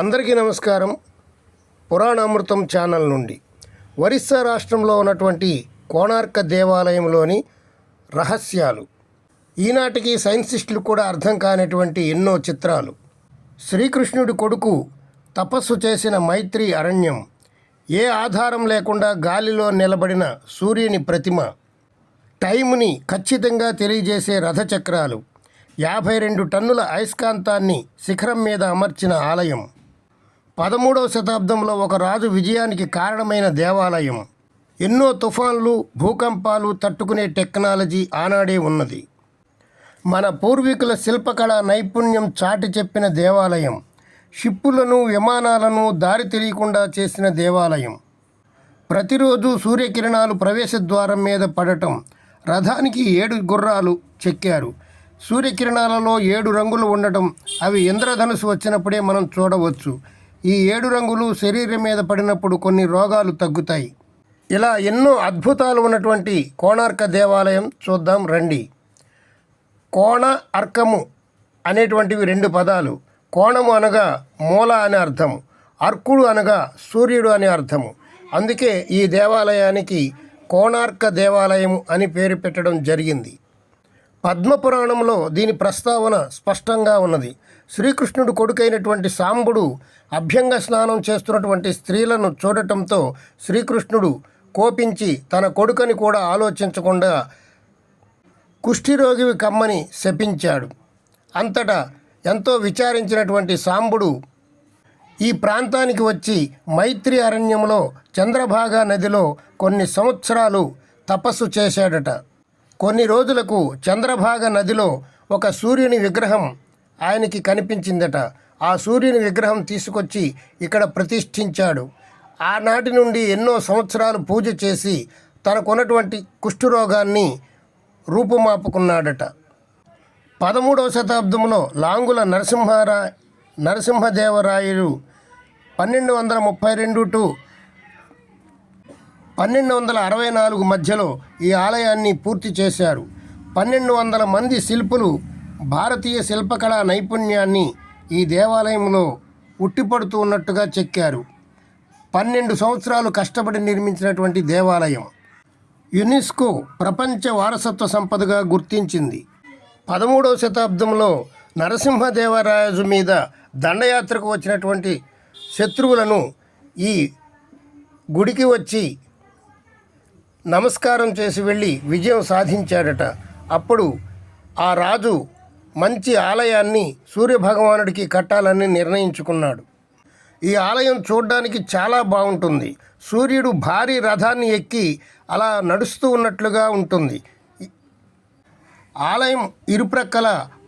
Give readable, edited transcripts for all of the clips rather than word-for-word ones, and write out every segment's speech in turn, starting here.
అందరికీ నమస్కారం. పురాణామృతం ఛానల్ నుండి ఒరిస్సా రాష్ట్రంలో ఉన్నటువంటి కోణార్క దేవాలయంలోని రహస్యాలు, ఈనాటికి సైంటిస్టులు కూడా అర్థం కానటువంటి ఎన్నో చిత్రాలు, శ్రీకృష్ణుడి కొడుకు తపస్సు చేసిన మైత్రి అరణ్యం, ఏ ఆధారం లేకుండా గాలిలో నిలబడిన సూర్యుని ప్రతిమ, టైముని ఖచ్చితంగా తెలియజేసే రథచక్రాలు, 52 టన్నుల అయస్కాంతాన్ని శిఖరం మీద అమర్చిన ఆలయం, 13వ శతాబ్దంలో ఒక రాజు విజయానికి కారణమైన దేవాలయం, ఎన్నో తుఫాన్లు భూకంపాలు తట్టుకునే టెక్నాలజీ ఆనాడే ఉన్నది. మన పూర్వీకుల శిల్పకళా నైపుణ్యం చాటి చెప్పిన దేవాలయం, షిప్పులను విమానాలను దారి తెలియకుండా చేసిన దేవాలయం, ప్రతిరోజు సూర్యకిరణాలు ప్రవేశద్వారం మీద పడటం, రథానికి 7 గుర్రాలు చెక్కారు, సూర్యకిరణాలలో 7 రంగులు ఉండటం, అవి ఇంద్రధనుసు వచ్చినప్పుడే మనం చూడవచ్చు. ఈ 7 రంగులు శరీరం మీద పడినప్పుడు కొన్ని రోగాలు తగ్గుతాయి. ఇలా ఎన్నో అద్భుతాలు ఉన్నటువంటి కోణార్క దేవాలయం చూద్దాం రండి. కోణ అర్కము అనేటువంటివి 2 పదాలు. కోణము అనగా మూల అనే అర్థము, అర్కుడు అనగా సూర్యుడు అనే అర్థము. అందుకే ఈ దేవాలయానికి కోణార్క దేవాలయం అని పేరు పెట్టడం జరిగింది. పద్మపురాణంలో దీని ప్రస్తావన స్పష్టంగా ఉన్నది. శ్రీకృష్ణుడు కొడుకైనటువంటి సాంబుడు అభ్యంగ స్నానం చేస్తున్నటువంటి స్త్రీలను చూడటంతో శ్రీకృష్ణుడు కోపించి తన కొడుకని కూడా ఆలోచించకుండా కుష్ఠిరోగివి కమ్మని శపించాడు. అంతటా ఎంతో విచారించినటువంటి సాంబుడు ఈ ప్రాంతానికి వచ్చి మైత్రి అరణ్యంలో చంద్రభాగా నదిలో కొన్ని సంవత్సరాలు తపస్సు చేశాడట. కొన్ని రోజులకు చంద్రభాగ నదిలో ఒక సూర్యుని విగ్రహం ఆయనకి కనిపించిందట. ఆ సూర్యుని విగ్రహం తీసుకొచ్చి ఇక్కడ ప్రతిష్ఠించాడు. ఆనాటి నుండి ఎన్నో సంవత్సరాలు పూజ చేసి తనకున్నటువంటి కుష్ఠరోగాన్ని రూపుమాపుకున్నాడట. 13వ శతాబ్దంలో లాంగుల నరసింహదేవరాయలు 1232 టు 1264 మధ్యలో ఈ ఆలయాన్ని పూర్తి చేశారు. 1200 మంది శిల్పులు భారతీయ శిల్పకళా నైపుణ్యాన్ని ఈ దేవాలయంలో ఉట్టిపడుతూ ఉన్నట్టుగా చెక్కారు. 12 సంవత్సరాలు కష్టపడి నిర్మించినటువంటి దేవాలయం యునెస్కో ప్రపంచ వారసత్వ సంపదగా గుర్తించింది. 13వ శతాబ్దంలో నరసింహదేవరాయజు మీద దండయాత్రకు వచ్చినటువంటి శత్రువులను ఈ గుడికి వచ్చి నమస్కారం చేసి వెళ్ళి విజయం సాధించాడట. అప్పుడు ఆ రాజు మంచి ఆలయాన్ని సూర్యభగవానుడికి కట్టాలని నిర్ణయించుకున్నాడు. ఈ ఆలయం చూడడానికి చాలా బాగుంటుంది. సూర్యుడు భారీ రథాన్ని ఎక్కి అలా నడుస్తూ ఉన్నట్లుగా ఉంటుంది. ఆలయం ఇరుప్రక్కల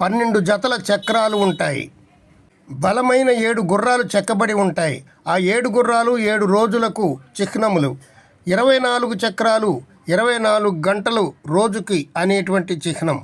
12 జతల చక్రాలు ఉంటాయి. బలమైన 7 గుర్రాలు చెక్కబడి ఉంటాయి. ఆ 7 గుర్రాలు 7 రోజులకు చిహ్నములు. 24 చక్రాలు 24 గంటలు రోజుకి అనేటువంటి చిహ్నం.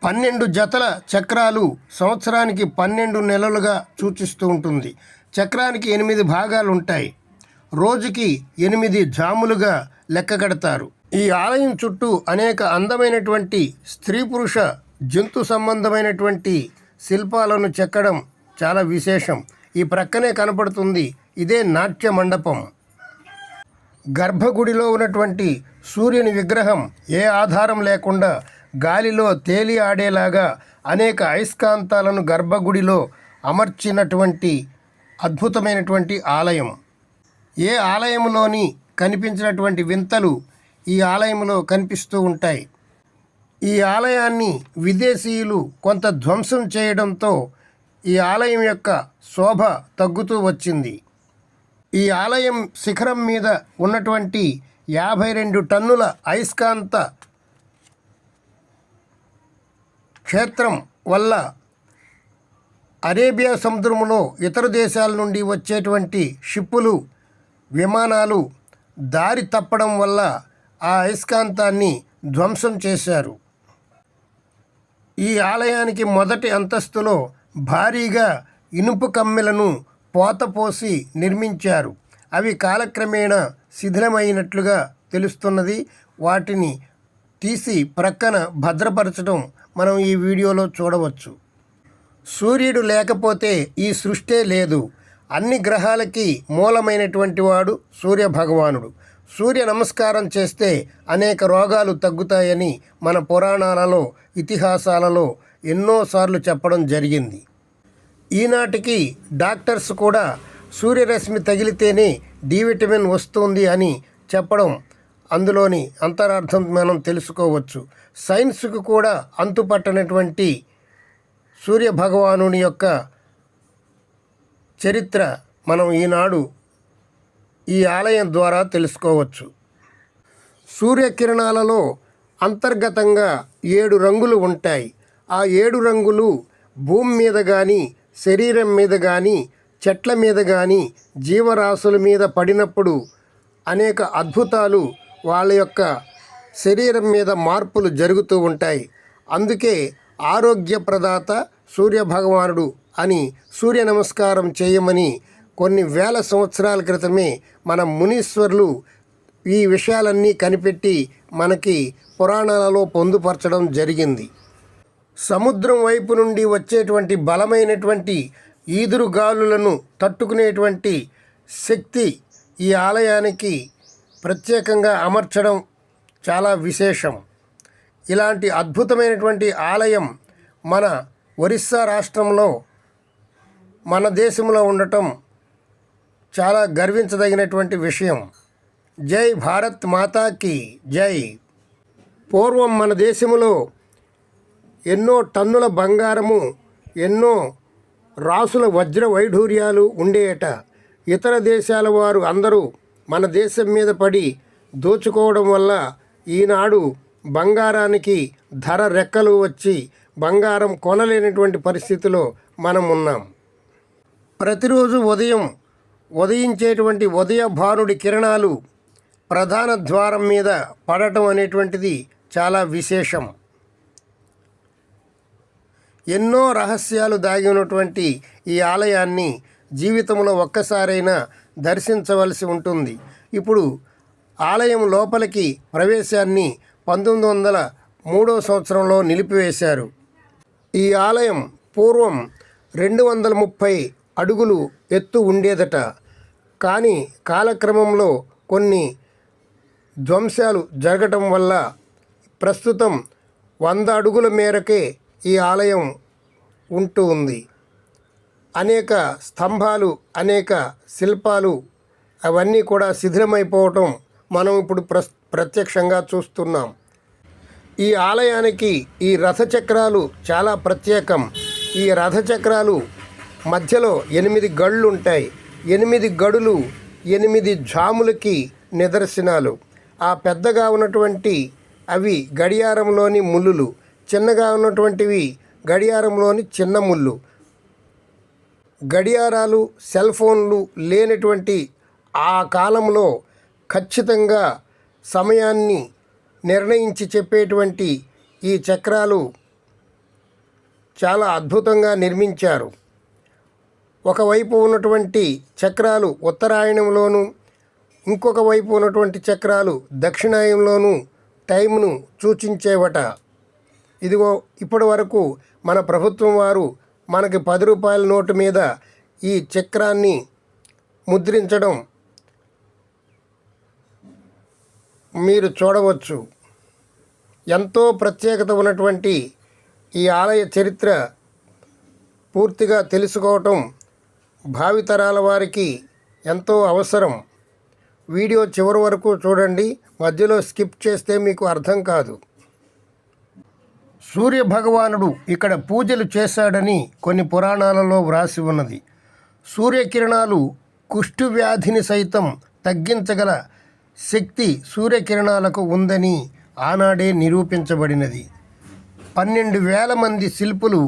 12 జతల చక్రాలు సంవత్సరానికి 12 నెలలుగా సూచిస్తూ ఉంటుంది. చక్రానికి 8 భాగాలు ఉంటాయి. రోజుకి 8 జాములుగా లెక్క కడతారు. ఈ ఆలయం చుట్టూ అనేక అందమైనటువంటి స్త్రీ పురుష జంతు సంబంధమైనటువంటి శిల్పాలను చెక్కడం చాలా విశేషం. ఈ ప్రక్కనే కనపడుతుంది, ఇదే నాట్య మండపం. గర్భగుడిలో ఉన్నటువంటి సూర్యుని విగ్రహం ఏ ఆధారం లేకుండా గాలిలో తేలి ఆడేలాగా అనేక అయస్కాంతాలను గర్భగుడిలో అమర్చినటువంటి అద్భుతమైనటువంటి ఆలయం. ఏ ఆలయంలోని కనిపించినటువంటి వింతలు ఈ ఆలయంలో కనిపిస్తూ ఉంటాయి. ఈ ఆలయాన్ని విదేశీయులు కొంత ధ్వంసం చేయడంతో ఈ ఆలయం యొక్క శోభ తగ్గుతూ వచ్చింది. ఈ ఆలయం శిఖరం మీద ఉన్నటువంటి 52 టన్నుల అయస్కాంత క్షేత్రం వల్ల అరేబియా సముద్రంలో ఇతర దేశాల నుండి వచ్చేటువంటి షిప్పులు విమానాలు దారి తప్పడం వల్ల ఆ అయస్కాంతాన్ని ధ్వంసం చేశారు. ఈ ఆలయానికి మొదటి అంతస్తులో భారీగా ఇనుప కమ్మెలను పోతపోసి నిర్మించారు. అవి కాలక్రమేణా శిథిలమైనట్లుగా తెలుస్తున్నది. వాటిని తీసి ప్రక్కన భద్రపరచడం మనం ఈ వీడియోలో చూడవచ్చు. సూర్యుడు లేకపోతే ఈ సృష్టే లేదు. అన్ని గ్రహాలకి మూలమైనటువంటి వాడు సూర్య భగవానుడు. సూర్య నమస్కారం చేస్తే అనేక రోగాలు తగ్గుతాయని మన పురాణాలలో, ఇతిహాసాలలో ఎన్నోసార్లు చెప్పడం జరిగింది. ఈనాటికి డాక్టర్స్ కూడా సూర్యరశ్మి తగిలితేనే డి విటమిన్ వస్తుంది అని చెప్పడం, అందులోని అంతరార్థం మనం తెలుసుకోవచ్చు. సైన్స్కు కూడా అంతుపట్టనటువంటి సూర్య భగవానుని యొక్క చరిత్ర మనం ఈనాడు ఈ ఆలయం ద్వారా తెలుసుకోవచ్చు. సూర్యకిరణాలలో అంతర్గతంగా 7 రంగులు ఉంటాయి. ఆ 7 రంగులు భూమి మీద కానీ, శరీరం మీద కానీ, చెట్ల మీద కానీ, జీవరాశుల మీద పడినప్పుడు అనేక అద్భుతాలు వాళ్ళ యొక్క శరీరం మీద మార్పులు జరుగుతూ ఉంటాయి. అందుకే ఆరోగ్య ప్రదాత సూర్య భగవానుడు అని సూర్య నమస్కారం చేయమని కొన్ని వేల సంవత్సరాల క్రితమే మన మునీశ్వరులు ఈ విషయాలన్నీ కనిపెట్టి మనకి పురాణాలలో పొందుపరచడం జరిగింది. సముద్రం వైపు నుండి వచ్చేటువంటి బలమైనటువంటి ఈదురుగాలులను తట్టుకునేటువంటి శక్తి ఈ ఆలయానికి ప్రత్యేకంగా అమర్చడం చాలా విశేషం. ఇలాంటి అద్భుతమైనటువంటి ఆలయం మన ఒరిస్సా రాష్ట్రంలో, మన దేశంలో ఉండటం చాలా గర్వించదగినటువంటి విషయం. జై భారత్ మాతాకి జై. పూర్వం మన దేశంలో ఎన్నో టన్నుల బంగారము, ఎన్నో రాసుల వజ్ర వైఢూర్యాలు ఉండేయట. ఇతర దేశాల వారు అందరూ మన దేశం మీద పడి దోచుకోవడం వల్ల ఈనాడు బంగారానికి ధర రెక్కలు వచ్చి బంగారం కొనలేనటువంటి పరిస్థితిలో మనం ఉన్నాం. ప్రతిరోజు ఉదయించేటువంటి ఉదయభానుడి కిరణాలు ప్రధాన ద్వారం మీద పడటం అనేటువంటిది చాలా విశేషం. ఎన్నో రహస్యాలు దాగి ఉన్నటువంటి ఈ ఆలయాన్ని జీవితంలో ఒక్కసారైనా దర్శించవలసి ఉంటుంది. ఇప్పుడు ఆలయం లోపలికి ప్రవేశాన్ని 1903 సంవత్సరంలో నిలిపివేశారు. ఈ ఆలయం పూర్వం 230 అడుగులు ఎత్తు ఉండేదట. కానీ కాలక్రమంలో కొన్ని ధ్వంసాలు జరగటం వల్ల ప్రస్తుతం 100 అడుగుల మేరకే ఈ ఆలయం ఉంటూ ఉంది. అనేక స్తంభాలు, అనేక శిల్పాలు అవన్నీ కూడా శిథిలమైపోవటం మనం ఇప్పుడు ప్రత్యక్షంగా చూస్తున్నాం. ఈ ఆలయానికి ఈ రథచక్రాలు చాలా ప్రత్యేకం. ఈ రథచక్రాలు మధ్యలో 8 గళ్ళు ఉంటాయి. 8 గడులు 8 జాములకి నిదర్శనాలు. ఆ పెద్దగా ఉన్నటువంటి అవి గడియారంలోని ముళ్ళులు, చిన్నగా ఉన్నటువంటివి గడియారంలోని చిన్న ముళ్ళు. గడియారాలు, సెల్ ఫోన్లు లేనటువంటి ఆ కాలంలో ఖచ్చితంగా సమయాన్ని నిర్ణయించి చెప్పేటువంటి ఈ చక్రాలు చాలా అద్భుతంగా నిర్మించారు. ఒకవైపు ఉన్నటువంటి చక్రాలు ఉత్తరాయణంలోనూ, ఇంకొక వైపు ఉన్నటువంటి చక్రాలు దక్షిణాయనంలోనూ టైంను సూచించేవట. ఇదిగో ఇప్పటి వరకు మన ప్రభుత్వం వారు మనకి 10 రూపాయల నోటు మీద ఈ చక్రాన్ని ముద్రించడం మీరు చూడవచ్చు. ఎంతో ప్రత్యేకత ఉన్నటువంటి ఈ ఆలయ చరిత్ర పూర్తిగా తెలుసుకోవటం భావితరాల వారికి ఎంతో అవసరం. వీడియో చివరి వరకు చూడండి, మధ్యలో స్కిప్ చేస్తే మీకు అర్థం కాదు. సూర్య భగవానుడు ఇక్కడ పూజలు చేశాడని కొన్ని పురాణాలలో వ్రాసి ఉన్నది. సూర్యకిరణాలు కుష్టు వ్యాధిని సైతం తగ్గించగల శక్తి సూర్యకిరణాలకు ఉందని ఆనాడే నిరూపించబడినది. 12,000 మంది శిల్పులు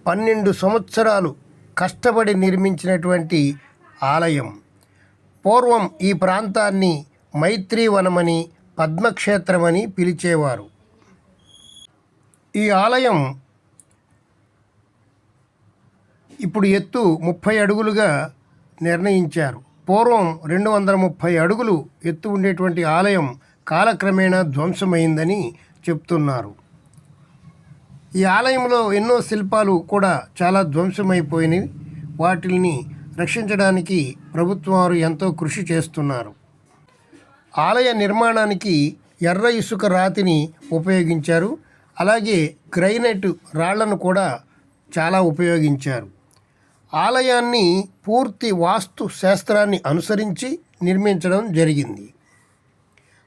12 సంవత్సరాలు కష్టపడి నిర్మించినటువంటి ఆలయం. పూర్వం ఈ ప్రాంతాన్ని మైత్రీవనమని, పద్మక్షేత్రమని పిలిచేవారు. ఈ ఆలయం ఇప్పుడు ఎత్తు 30 అడుగులుగా నిర్ణయించారు. పూర్వం 230 అడుగులు ఎత్తు ఉండేటువంటి ఆలయం కాలక్రమేణా ధ్వంసమైందని చెప్తున్నారు. ఈ ఆలయంలో ఎన్నో శిల్పాలు కూడా చాలా ధ్వంసమైపోయినవి. వాటిని రక్షించడానికి ప్రభుత్వం వారు ఎంతో కృషి చేస్తున్నారు. ఆలయ నిర్మాణానికి ఎర్ర ఇసుక రాతిని ఉపయోగించారు. అలాగే గ్రైనైట్ రాళ్లను కూడా చాలా ఉపయోగించారు. ఆలయాన్ని పూర్తి వాస్తు శాస్త్రాన్ని అనుసరించి నిర్మించడం జరిగింది.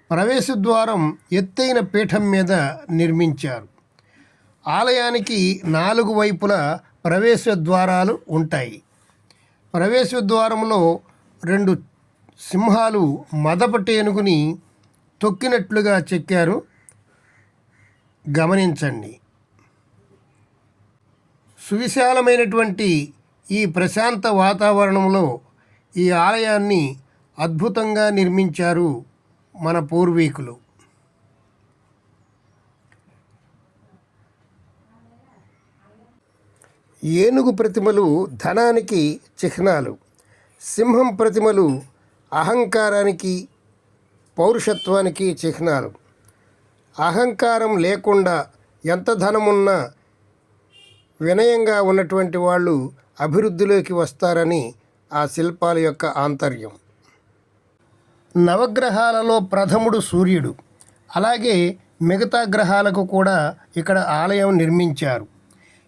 ప్రవేశ ద్వారం ఎత్తైన పీఠం మీద నిర్మించారు. ఆలయానికి 4 వైపులా ప్రవేశ ద్వారాలు ఉంటాయి. ప్రవేశ ద్వారంలో 2 సింహాలు మదపటేనుగుని తొక్కినట్లుగా చెక్కారు. గమనించండి. సువిశాలమైనటువంటి ఈ ప్రశాంత వాతావరణంలో ఈ ఆలయాన్ని అద్భుతంగా నిర్మించారు మన పూర్వీకులు. ఏనుగు ప్రతిమలు ధనానికి చిహ్నాలు, సింహం ప్రతిమలు అహంకారానికి పౌరుషత్వానికి చిహ్నాలు. అహంకారం లేకుండా ఎంత ధనమున్నా వినయంగా ఉన్నటువంటి వాళ్ళు అభివృద్ధిలోకి వస్తారని ఆ శిల్పాల యొక్క ఆంతర్యం. నవగ్రహాలలో ప్రథముడు సూర్యుడు. అలాగే మిగతా గ్రహాలకు కూడా ఇక్కడ ఆలయం నిర్మించారు.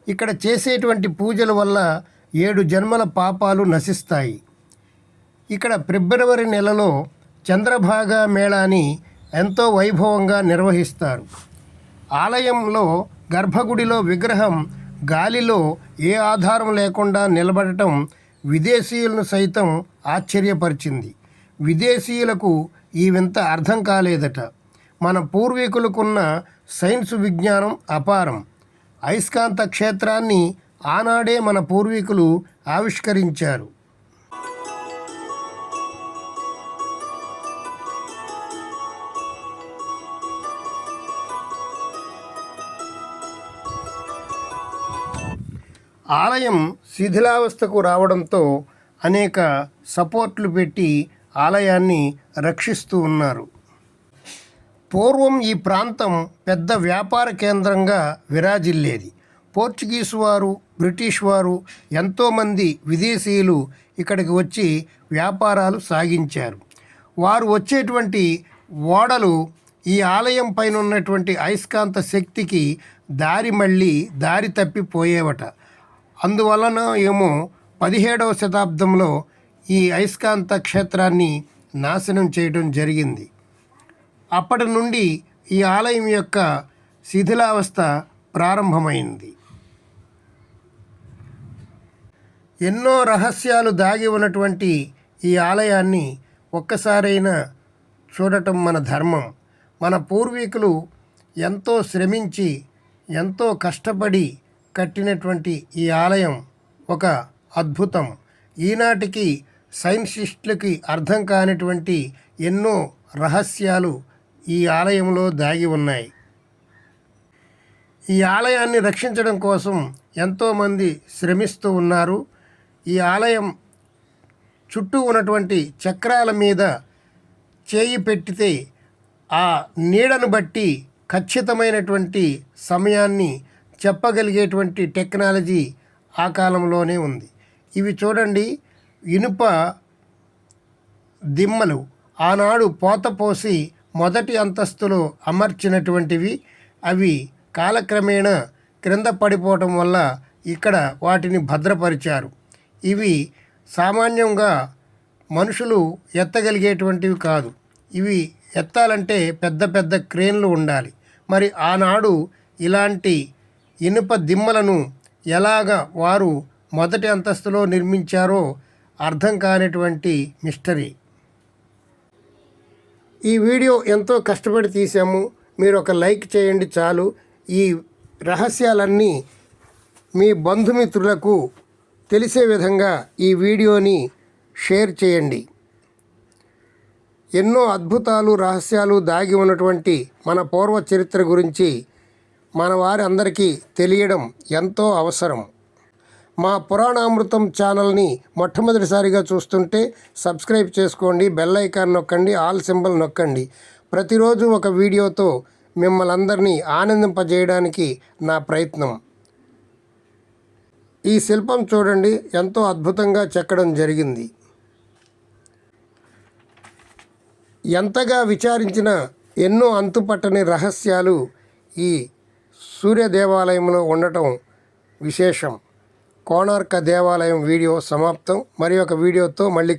ఇక్కడ చేసేటువంటి పూజల వల్ల 7 జన్మల పాపాలు నశిస్తాయి. ఇక్కడ ఫిబ్రవరి నెలలో చంద్రభాగా మేళాని ఎంతో వైభవంగా నిర్వహిస్తారు. ఆలయంలో గర్భగుడిలో విగ్రహం గాలిలో ఏ ఆధారం లేకుండా నిలబడటం విదేశీయులను సైతం ఆశ్చర్యపరిచింది. విదేశీయులకు ఈ వింత అర్థం కాలేదట. మన పూర్వీకులకున్న సైన్స్ విజ్ఞానం అపారం. అయస్కాంత క్షేత్రాన్ని ఆనాడే మన పూర్వీకులు ఆవిష్కరించారు. ఆలయం శిథిలావస్థకు రావడంతో అనేక సపోర్ట్లు పెట్టి ఆలయాన్ని రక్షిస్తూ ఉన్నారు. పూర్వం ఈ ప్రాంతం పెద్ద వ్యాపార కేంద్రంగా విరాజిల్లేది. పోర్చుగీసు వారు, బ్రిటిష్ వారు, ఎంతోమంది విదేశీయులు ఇక్కడికి వచ్చి వ్యాపారాలు సాగించారు. వారు వచ్చేటువంటి ఓడలు ఈ ఆలయం పైన ఉన్నటువంటి అయస్కాంత శక్తికి దారి తప్పిపోయేవట. అందువలన ఏమో 17వ శతాబ్దంలో ఈ అయస్కాంత క్షేత్రాన్ని నాశనం చేయడం జరిగింది. అప్పటి నుండి ఈ ఆలయం యొక్క శిథిలావస్థ ప్రారంభమైంది. ఎన్నో రహస్యాలు దాగి ఉన్నటువంటి ఈ ఆలయాన్ని ఒక్కసారైనా చూడటం మన ధర్మం. మన పూర్వీకులు ఎంతో శ్రమించి ఎంతో కష్టపడి కట్టినటువంటి ఈ ఆలయం ఒక అద్భుతం. ఈనాటికి సైంటిస్టులకి అర్థం కానిటువంటి ఎన్నో రహస్యాలు ఈ ఆలయంలో దాగి ఉన్నాయి. ఈ ఆలయాన్ని రక్షించడం కోసం ఎంతోమంది శ్రమిస్తూ ఉన్నారు. ఈ ఆలయం చుట్టూ ఉన్నటువంటి చక్రాల మీద చేయి పెట్టితే ఆ నీడను బట్టి ఖచ్చితమైనటువంటి సమయాన్ని చెప్పగలిగేటువంటి టెక్నాలజీ ఆ కాలంలోనే ఉంది. ఇవి చూడండి, ఇనుప దిమ్మలు ఆనాడు పోతపోసి మొదటి అంతస్తులో అమర్చినటువంటివి. అవి కాలక్రమేణా క్రింద పడిపోవటం వల్ల ఇక్కడ వాటిని భద్రపరిచారు. ఇవి సామాన్యంగా మనుషులు ఎత్తగలిగేటువంటివి కాదు. ఇవి ఎత్తాలంటే పెద్ద పెద్ద క్రేన్లు ఉండాలి. మరి ఆనాడు ఇలాంటి ఇనుప దిమ్మలను ఎలాగ వారు మొదటి అంతస్తులో నిర్మించారో అర్థం కానిటువంటి మిస్టరీ. ఈ వీడియో ఎంతో కష్టపడి తీసాము. మీరు ఒక లైక్ చేయండి చాలు. ఈ రహస్యాలన్నీ మీ బంధుమిత్రులకు తెలిసే విధంగా ఈ వీడియోని షేర్ చేయండి. ఎన్నో అద్భుతాలు, రహస్యాలు దాగి ఉన్నటువంటి మన పూర్వ చరిత్ర గురించి మన వారి అందరికీ తెలియడం ఎంతో అవసరం. మా పురాణామృతం ఛానల్ని మొట్టమొదటిసారిగా చూస్తుంటే సబ్స్క్రైబ్ చేసుకోండి, బెల్ ఐకాన్ నొక్కండి, ఆల్ సింబల్ నొక్కండి. ప్రతిరోజు ఒక వీడియోతో మిమ్మల్ని అందరినీ ఆనందింపజేయడానికి నా ప్రయత్నం. ఈ శిల్పం చూడండి, ఎంతో అద్భుతంగా చెక్కడం జరిగింది. ఎంతగా విచారించినా ఎన్నో అంతుపట్టని రహస్యాలు ఈ సూర్య దేవాలయంలో ఉండటం విశేషం. కోణార్క దేవాలయం వీడియో సమాప్తం. మరి ఒక వీడియోతో మళ్ళీ